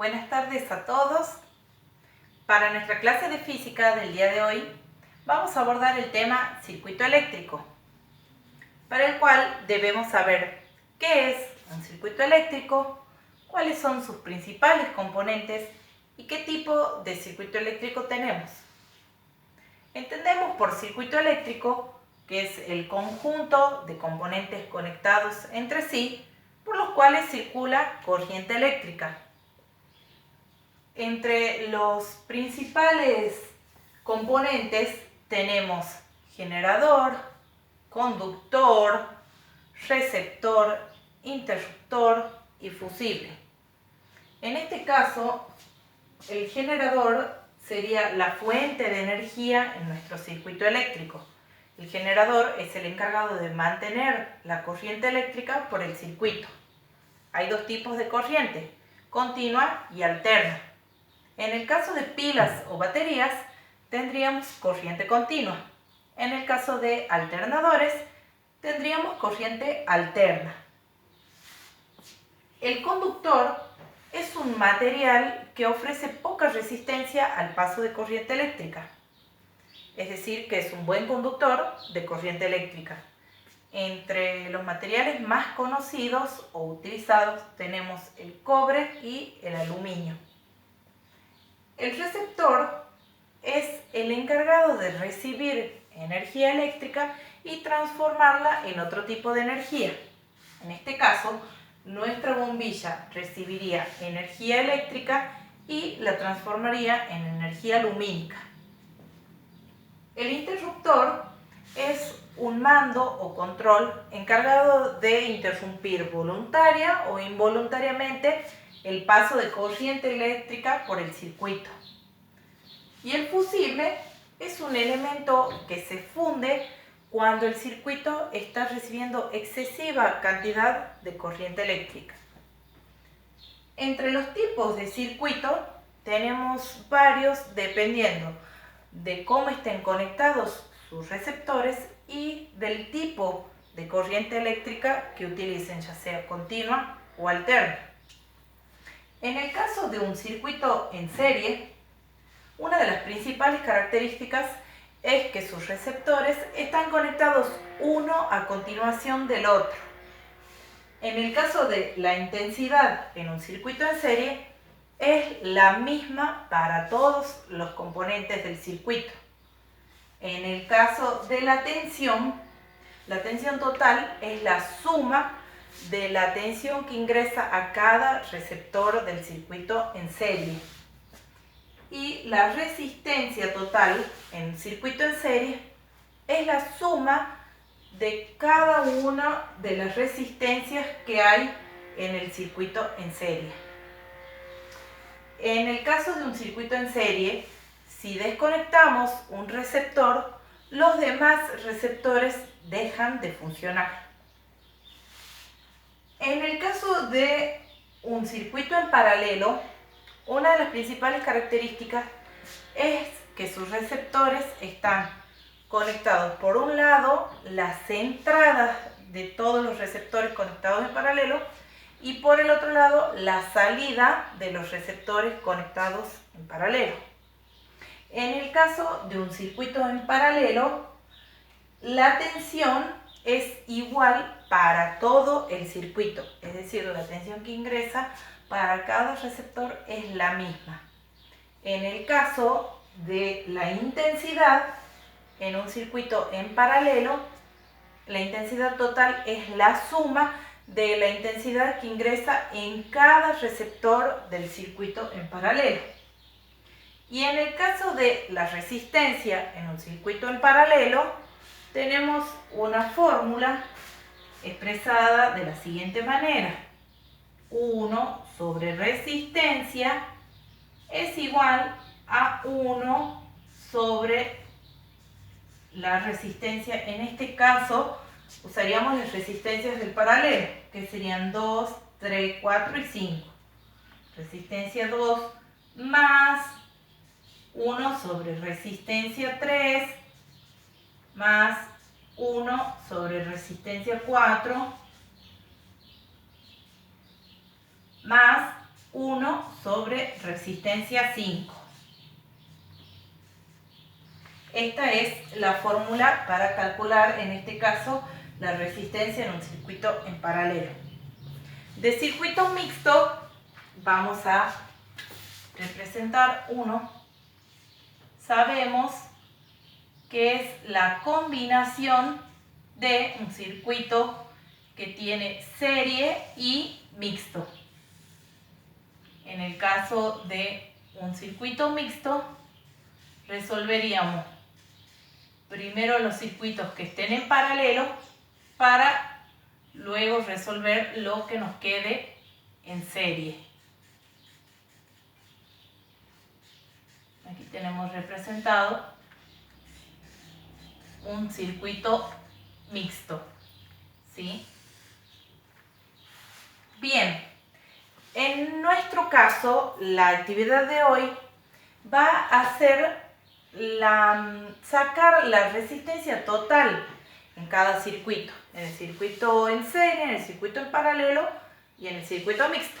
Buenas tardes a todos. Para nuestra clase de física del día de hoy vamos a abordar el tema circuito eléctrico, para el cual debemos saber qué es un circuito eléctrico, cuáles son sus principales componentes y qué tipo de circuito eléctrico tenemos. Entendemos por circuito eléctrico que es el conjunto de componentes conectados entre sí por los cuales circula corriente eléctrica. Entre los principales componentes tenemos generador, conductor, receptor, interruptor y fusible. En este caso, el generador sería la fuente de energía en nuestro circuito eléctrico. El generador es el encargado de mantener la corriente eléctrica por el circuito. Hay dos tipos de corriente, continua y alterna. En el caso de pilas o baterías, tendríamos corriente continua. En el caso de alternadores, tendríamos corriente alterna. El conductor es un material que ofrece poca resistencia al paso de corriente eléctrica. Es decir, que es un buen conductor de corriente eléctrica. Entre los materiales más conocidos o utilizados tenemos el cobre y el aluminio. El receptor es el encargado de recibir energía eléctrica y transformarla en otro tipo de energía. En este caso, nuestra bombilla recibiría energía eléctrica y la transformaría en energía lumínica. El interruptor es un mando o control encargado de interrumpir voluntaria o involuntariamente el paso de corriente eléctrica por el circuito. Y el fusible es un elemento que se funde cuando el circuito está recibiendo excesiva cantidad de corriente eléctrica. Entre los tipos de circuito tenemos varios dependiendo de cómo estén conectados sus receptores y del tipo de corriente eléctrica que utilicen, ya sea continua o alterna. En el caso de un circuito en serie, una de las principales características es que sus receptores están conectados uno a continuación del otro. En el caso de la intensidad en un circuito en serie, es la misma para todos los componentes del circuito. En el caso de la tensión total es la suma de la tensión que ingresa a cada receptor del circuito en serie. Y la resistencia total en un circuito en serie es la suma de cada una de las resistencias que hay en el circuito en serie. En el caso de un circuito en serie, si desconectamos un receptor, los demás receptores dejan de funcionar. En el caso de un circuito en paralelo, una de las principales características es que sus receptores están conectados por un lado las entradas de todos los receptores conectados en paralelo y por el otro lado la salida de los receptores conectados en paralelo. En el caso de un circuito en paralelo, la tensión es igual para todo el circuito, es decir, la tensión que ingresa para cada receptor es la misma. En el caso de la intensidad, en un circuito en paralelo, la intensidad total es la suma de la intensidad que ingresa en cada receptor del circuito en paralelo. Y en el caso de la resistencia en un circuito en paralelo, tenemos una fórmula expresada de la siguiente manera. 1 sobre resistencia es igual a 1 sobre la resistencia. En este caso usaríamos las resistencias del paralelo, que serían 2, 3, 4 y 5. Resistencia 2 más 1 sobre resistencia 3 más 1 sobre resistencia 4 más 1 sobre resistencia 5. Esta es la fórmula para calcular, en este caso, la resistencia en un circuito en paralelo. De circuito mixto vamos a representar uno. Sabemos que es la combinación de un circuito que tiene serie y mixto. En el caso de un circuito mixto, resolveríamos primero los circuitos que estén en paralelo para luego resolver lo que nos quede en serie. Aquí tenemos representado un circuito mixto, ¿sí? Bien, en nuestro caso, la actividad de hoy va a ser sacar la resistencia total en cada circuito, en el circuito en serie, en el circuito en paralelo y en el circuito mixto.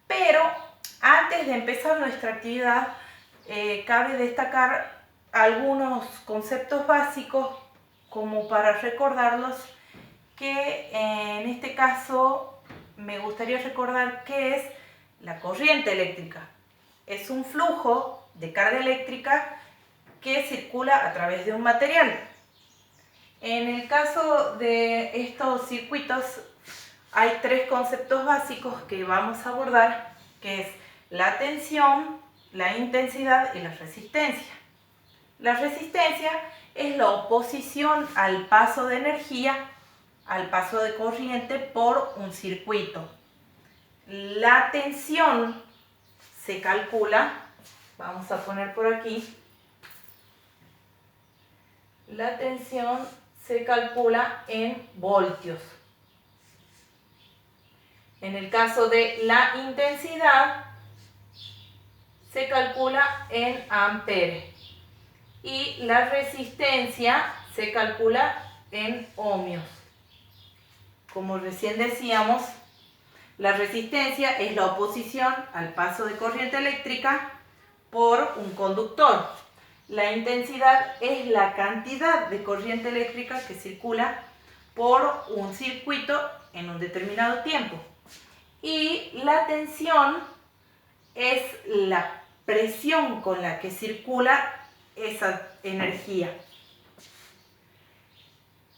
Pero antes de empezar nuestra actividad, cabe destacar algunos conceptos básicos como para recordarlos, que en este caso me gustaría recordar qué es la corriente eléctrica. Es un flujo de carga eléctrica que circula a través de un material. En el caso de estos circuitos hay tres conceptos básicos que vamos a abordar, que es la tensión, la intensidad y la resistencia. La resistencia es la oposición al paso de energía, al paso de corriente por un circuito. La tensión se calcula, vamos a poner por aquí, la tensión se calcula en voltios. En el caso de la intensidad, se calcula en amperes. Y la resistencia se calcula en ohmios. Como recién decíamos, la resistencia es la oposición al paso de corriente eléctrica por un conductor. La intensidad es la cantidad de corriente eléctrica que circula por un circuito en un determinado tiempo. Y la tensión es la presión con la que circula esa energía.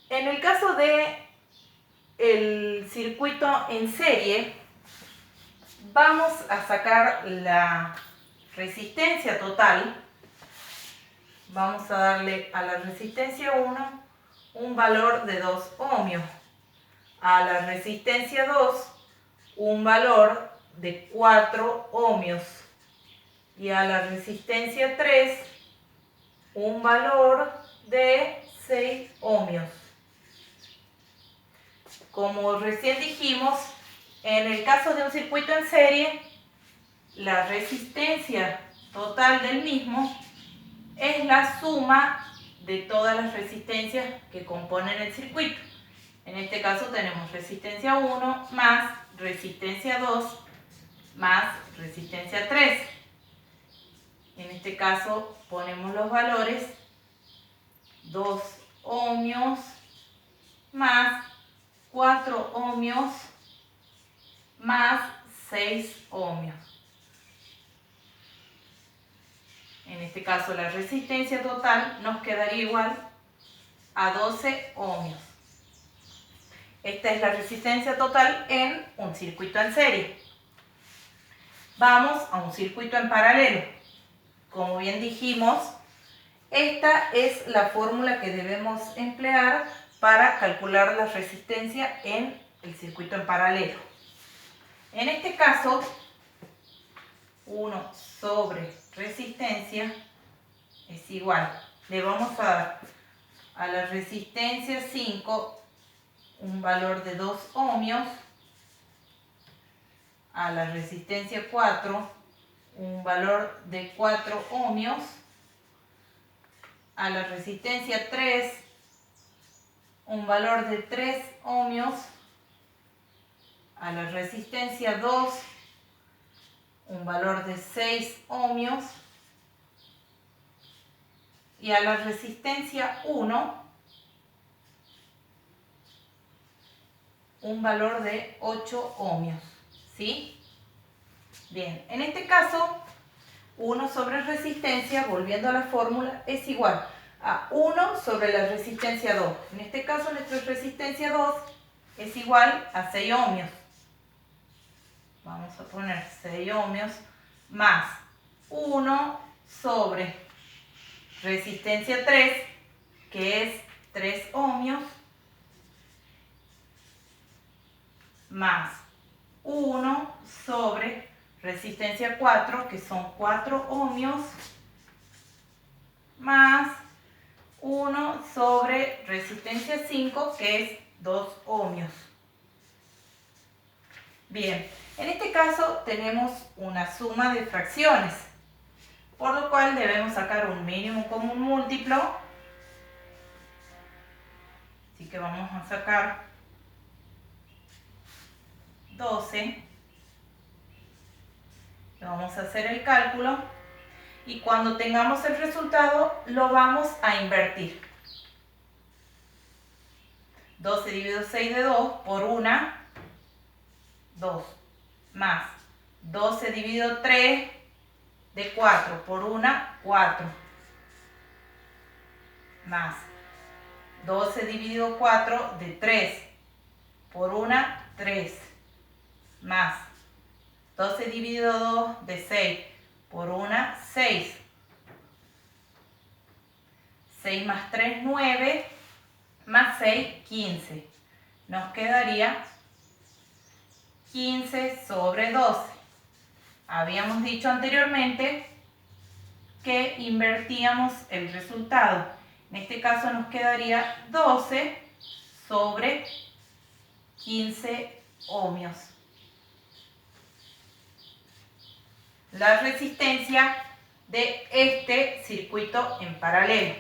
En el caso de el circuito en serie, vamos a sacar la resistencia total. Vamos a darle a la resistencia 1 un valor de 2 ohmios, a la resistencia 2 un valor de 4 ohmios y a la resistencia 3 un valor de 6 ohmios. Como recién dijimos, en el caso de un circuito en serie, la resistencia total del mismo es la suma de todas las resistencias que componen el circuito. En este caso tenemos resistencia 1 más resistencia 2 más resistencia 3. En este caso ponemos los valores 2 ohmios más 4 ohmios más 6 ohmios. En este caso la resistencia total nos quedaría igual a 12 ohmios. Esta es la resistencia total en un circuito en serie. Vamos a un circuito en paralelo. Como bien dijimos, esta es la fórmula que debemos emplear para calcular la resistencia en el circuito en paralelo. En este caso, 1 sobre resistencia es igual. Le vamos a dar a la resistencia 5 un valor de 2 ohmios, a la resistencia 4 un valor de 4 ohmios, a la resistencia 3 un valor de 3 ohmios, a la resistencia 2 un valor de 6 ohmios, y a la resistencia 1 un valor de 8 ohmios, ¿sí? Bien, en este caso 1 sobre resistencia, volviendo a la fórmula, es igual a 1 sobre la resistencia 2. En este caso nuestra resistencia 2 es igual a 6 ohmios. Vamos a poner 6 ohmios más 1 sobre resistencia 3, que es 3 ohmios, más 1 sobre resistencia 4, que son 4 ohmios, más 1 sobre resistencia 5, que es 2 ohmios. Bien, en este caso tenemos una suma de fracciones, por lo cual debemos sacar un mínimo común múltiplo. Así que vamos a sacar 12. Vamos a hacer el cálculo y cuando tengamos el resultado lo vamos a invertir. 12 dividido 6 de 2 por 1, 2, más 12 dividido 3 de 4 por 1, 4, más 12 dividido 4 de 3 por 1, 3, más 12 dividido 2 de 6 por 1, 6. 6 más 3, 9, más 6, 15. Nos quedaría 15 sobre 12. Habíamos dicho anteriormente que invertíamos el resultado. En este caso nos quedaría 12 sobre 15 ohmios. La resistencia de este circuito en paralelo.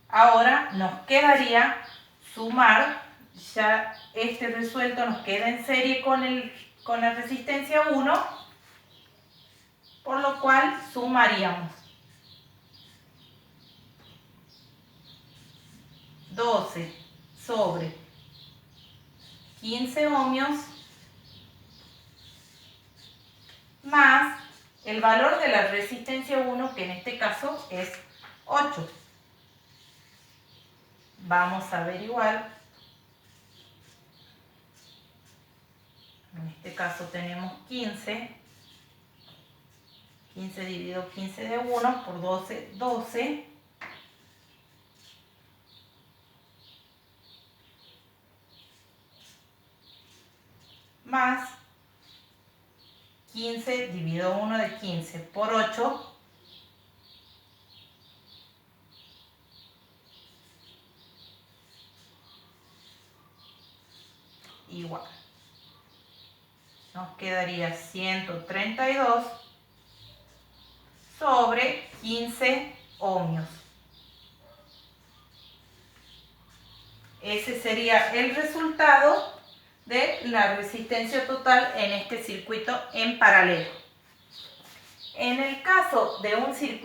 Ahora nos quedaría sumar, ya este resuelto nos queda en serie con la resistencia 1, por lo cual sumaríamos 12 sobre 15 ohmios más el valor de la resistencia 1, que en este caso es 8. Vamos a averiguar. En este caso tenemos 15. 15 dividido 15 de 1 por 12, 12. Más 15 dividido 1 de 15 por 8. Igual. Nos quedaría 132 sobre 15 ohmios. Ese sería el resultado de la resistencia total en este circuito en paralelo. En el caso de un circuito